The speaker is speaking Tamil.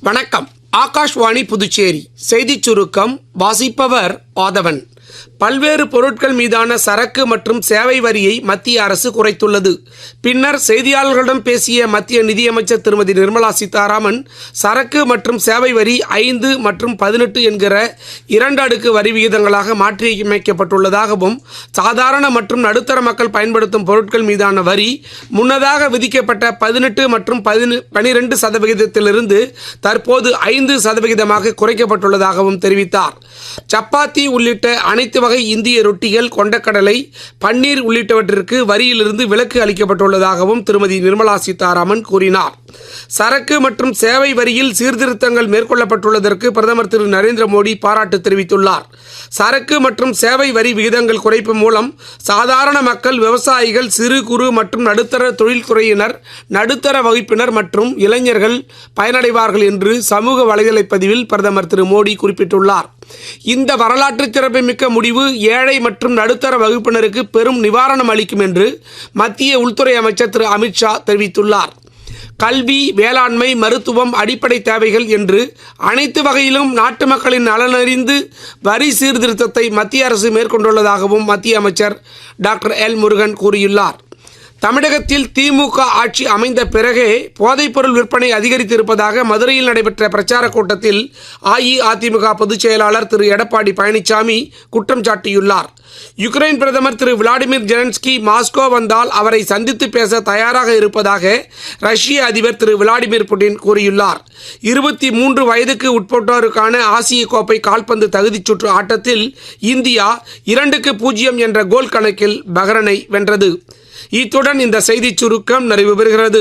வணக்கம். ஆகாஷ்வாணி புதுச்சேரி செய்திச் சுருக்கம் வாசிப்பவர் ஆதவன். பல்வேறு பொருட்கள் மீதான சரக்கு மற்றும் சேவை வரியை மத்திய அரசு குறைத்துள்ளது. பின்னர் செய்தியாளர்களிடம் பேசிய மத்திய நிதியமைச்சர் திருமதி நிர்மலா சீதாராமன், சரக்கு மற்றும் சேவை வரி 5 மற்றும் 18 என்கிற 2 அடுக்கு வரி விகிதங்களாக மாற்றியமைக்கப்பட்டுள்ளதாகவும், சாதாரண மற்றும் நடுத்தர மக்கள் பயன்படுத்தும் பொருட்கள் மீதான வரி முன்னதாக விதிக்கப்பட்ட 18 மற்றும் 12% தற்போது 5% குறைக்கப்பட்டுள்ளதாகவும் தெரிவித்தார். சப்பாத்தி உள்ளிட்ட அனைத்து வகை இந்திய ரொட்டிகள், கொண்டக்கடலை, பன்னீர் உள்ளிட்டவற்றிற்கு வரியிலிருந்து விலக்கு அளிக்கப்பட்டுள்ளதாகவும் திருமதி நிர்மலா சீதாராமன் கூறினார். சரக்கு மற்றும் சேவை வரியில் சீர்திருத்தங்கள் மேற்கொள்ளப்பட்டுள்ளதற்கு பிரதமர் திரு நரேந்திர மோடி பாராட்டு தெரிவித்துள்ளார். சரக்கு மற்றும் சேவை வரி விகிதங்கள் குறைப்பு மூலம் சாதாரண மக்கள், விவசாயிகள், சிறு குறு மற்றும் நடுத்தர தொழில்துறையினர், நடுத்தர வகுப்பினர் மற்றும் இளைஞர்கள் பயனடைவார்கள் என்று சமூக வலைதள பதிவில் பிரதமர் திரு மோடி குறிப்பிட்டுள்ளார். இந்த வரலாற்று சிறப்புமிக்க முடிவு ஏழை மற்றும் நடுத்தர வகுப்பினருக்கு பெரும் நிவாரணம் அளிக்கும் என்று மத்திய உள்துறை அமைச்சர் திரு அமித்ஷா தெரிவித்துள்ளார். கல்வி, வேளாண்மை, மருத்துவம், அடிப்படை தேவைகள் என்று அனைத்து வகையிலும் நாட்டு மக்களின் நலனறிந்து வரி சீர்திருத்தத்தை மத்திய அரசு மேற்கொண்டுள்ளதாகவும் மத்திய அமைச்சர் டாக்டர் எல். முருகன் கூறியுள்ளார். தமிழகத்தில் திமுக ஆட்சி அமைந்த பிறகே போதைப்பொருள் விற்பனை அதிகரித்திருப்பதாக மதுரையில் நடைபெற்ற பிரச்சார கூட்டத்தில் அஇஅதிமுக பொதுச் செயலாளர் திரு எடப்பாடி பழனிசாமி குற்றம் சாட்டியுள்ளார். யுக்ரைன் பிரதமர் திரு விளாடிமிர் ஜெலன்ஸ்கி மாஸ்கோ வந்தால் அவரை சந்தித்து பேச தயாராக இருப்பதாக ரஷ்ய அதிபர் திரு விளாடிமிர் புட்டின் கூறியுள்ளார். 23 வயதுக்கு உட்பட்டோருக்கான ஆசிய கோப்பை கால்பந்து தகுதிச் சுற்று ஆட்டத்தில் இந்தியா 2-0 என்ற கோல் கணக்கில் பஹ்ரைனை வென்றது. இத்துடன் இந்த செய்திச் சுருக்கம் நிறைவு பெறுகிறது.